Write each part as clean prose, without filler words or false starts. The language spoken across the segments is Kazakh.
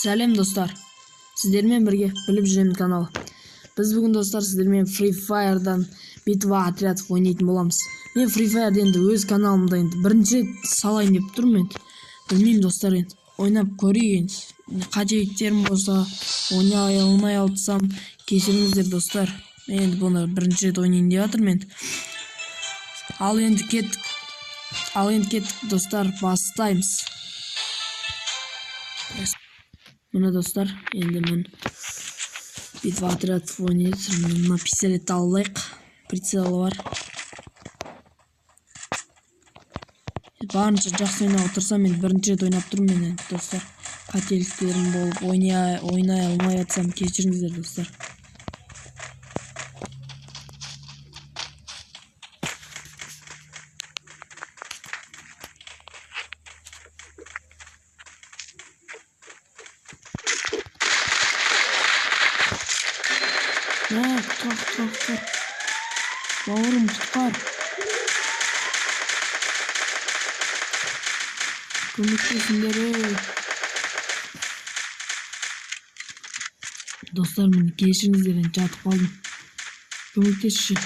Сәлем достар, сіздермен бірге біліп жүремін каналы. Біз бүгін достар сіздермен Free Fire'дан битва отрядов ойнайтын боламыз. Мен Free Fire'ды енді өз каналымда енді бірінші рет салайын деп тұрмын енді. Білмеймін достар, енді ойнап көрейін. Қателіктерім болса, ойнай алмай алсам кешіріңіздер достар. Мен енді бұны бірінші рет ойнайын деп жатырмын енді. Ал енді кеттік достар, бастаймыз. Мына достар, енді мен битва отрядов ойнайды. Мына пистолетті алайық. Прицелі бар. Барынша жақсы ойнап отырсам, мен бірінші рет ойнап тұрмын мен достар. Қателіктерім болып ойнай алмай жатсам кешіріңіздер достар. Құтқар. Бауырым, құтқар. Көмектесіңдер. Достар, мені кешіріңіздер, жатып қалдым. Көмектесші.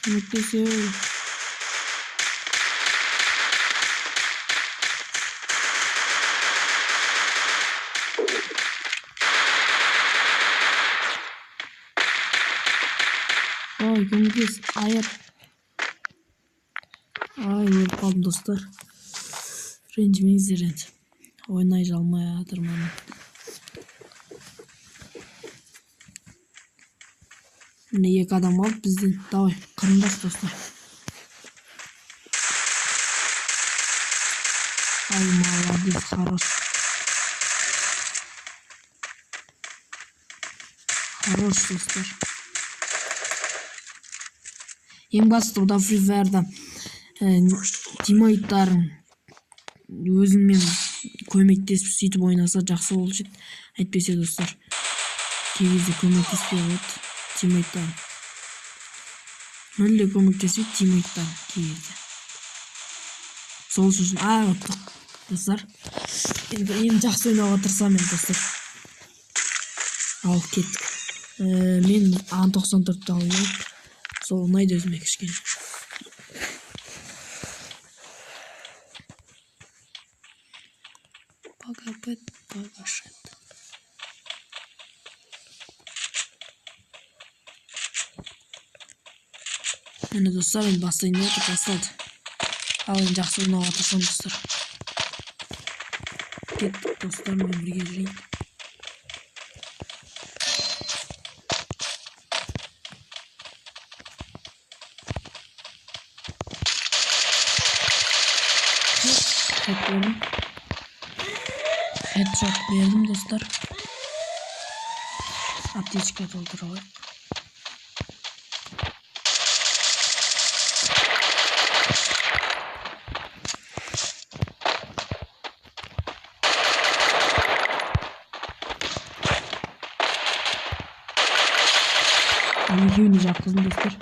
Көмектесе. Ой, көмектес, аяп. Өліп қалдым достар. Ренжімеңіздер енді. Ойнай жалмай жатырмын. Міне екі адам алып бізден. Давай, қырындас достар. Молодец, хорош. Хорош достар. Ең басты бұда Free Fire'да тиммейттарың өзіңмен көмектесіп сөйтіп ойнаса жақсы болушы еді. Әйтпесе достар, кей кезде көмектеспей қойды тиммейттарың. Мүлде көмектеспейді тиммейттарың кей кезде. Сол үшін ұттық достар. Енді жақсы ойнауға тырысамын мен достар. Алып кеттік. Мен A94-ті алып. Сол ұнайды өзіме кішкене. Багашет. Мені достар, енді бастайын деп басталды. Ал енді жақсы ойнауға тырысамын достар. Кеттік достар, мен бірге жүрейін. Headshot verdim dostlar. Aptечка dolduralım. İyi oynayacak kızım dostlar.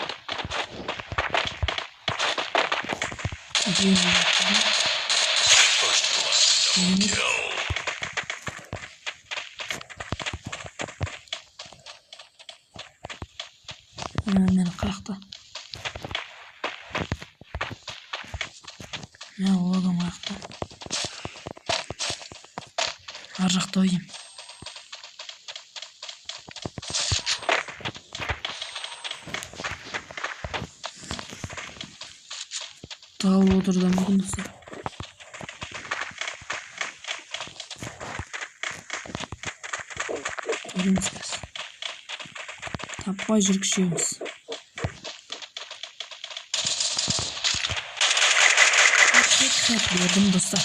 Meni qaqda. Ne o adam qaqda. Ar жақта oyim. Tağıl oturdan bugün dostlar. Көріңіздер. Таппай жүргішеміз. Бердім достар.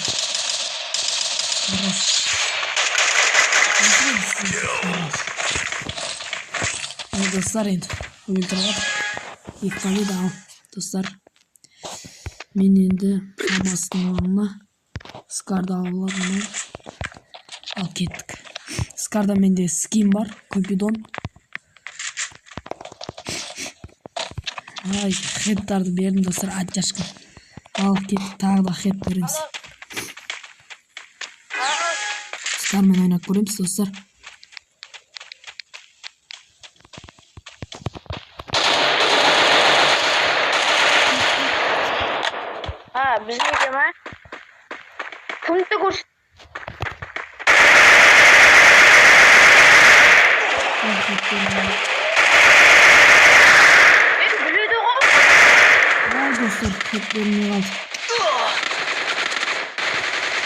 Достар, енді өлтіріп екі победа ал достар. Мен енді шамасының орнына скарды аламын. Ал кеттік. Скарда менде скин бар, Купидон. Хедтарды бердім достар, ат жашқын. Ал кеттік, тағы да хед береміз. Скармен ойнап көреміз достар. Bizimki mi? Punktu koş. Ben biliyordum o. Ay dostlar, hep bölümü kaldı.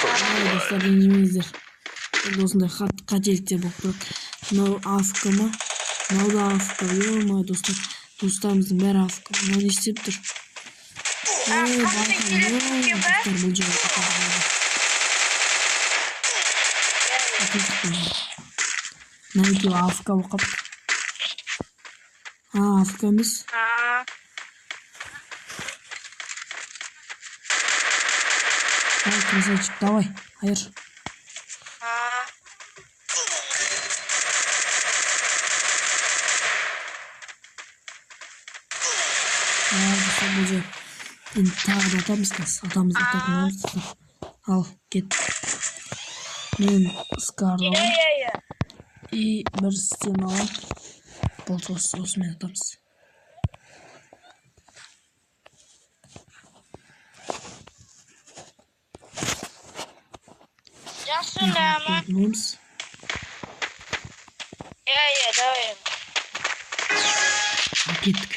Ay dostlar, rенжімеңіздер. Енді осындай қателіктер болып тұрады. Мынау AFK ма? Мынау да AFK. Ё-ма, достар, достарымыздың бәрі AFK. Мынау не істеп тұр? Ой, достар, бұл жағы. Мынау екеуі AFK болып қалыпты. AFK емес. Ай, красавчик, давай, айыр. Бұл же енді тағы да атамыз атамызды ататын. Ал, кет. Мен скарды алам. И бір стен алам. Бұл осымен атамыз. Нумс. Давай. Кеттік.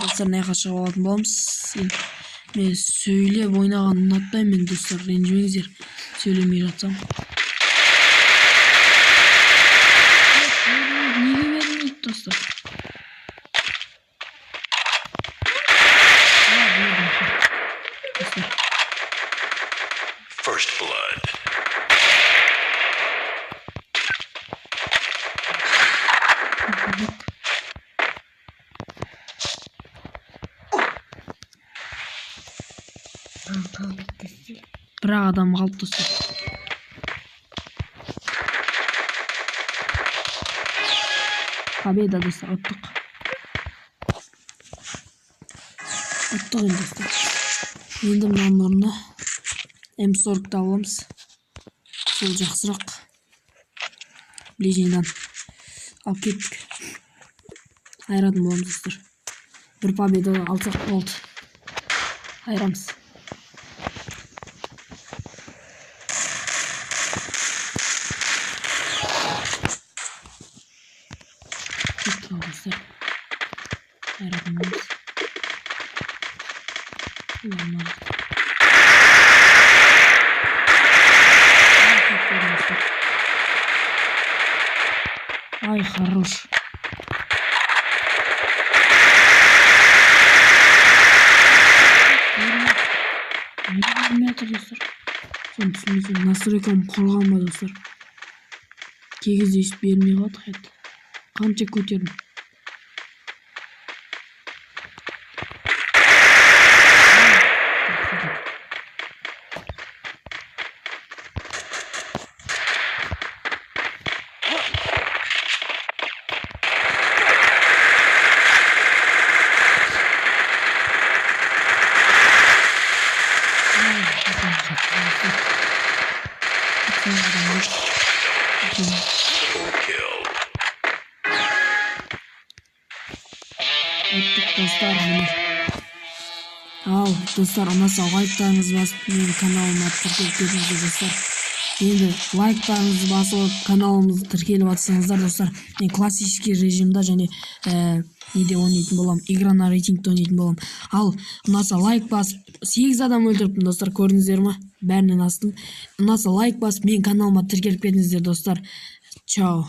Достар, неға шығып алатын боламыз. Мен сөйлеп ойнаған ұнатпаймын, достар, ренжімеңіздер. Сөйлемей жатсам. Неге бермейді, достар? First blood. Бірақ адам қалып достар. Победа, достар, ұттық. Ұттық енді, достар. Енді мұнан орнына М40-ды аламыз. Сол жақсырақ. Ближайдан алып кеттік. Айыратын боламыз, достар. Бір победа алсақ болды. Айырамыз. Dostlar. Arabamız. Olmaz. Ай, хорош. Метр, достар. Соны түсінесің. Настройкам құрған ба, достар. Кей кезде еш бермей қалды қайт. Қанша көтердім. Достар, ал достар, ұнаса лайктарыңызды басып менің каналыма тіркеліп кетіңіздер, достар. Енді лайктарыңызды басып каналымызды тіркеліп атсаңыздар, достар, мен классический режимда және неде ойнайтын болам, игра на рейтингте ойнайтын болам. Ал ұнаса лайк басып 8 адам өлтіріппін, достар, көрдіңіздер ма? Бәрінен астым. Ұнаса лайк басып менің каналыма тіркеліп кетіңіздер, достар. Чао.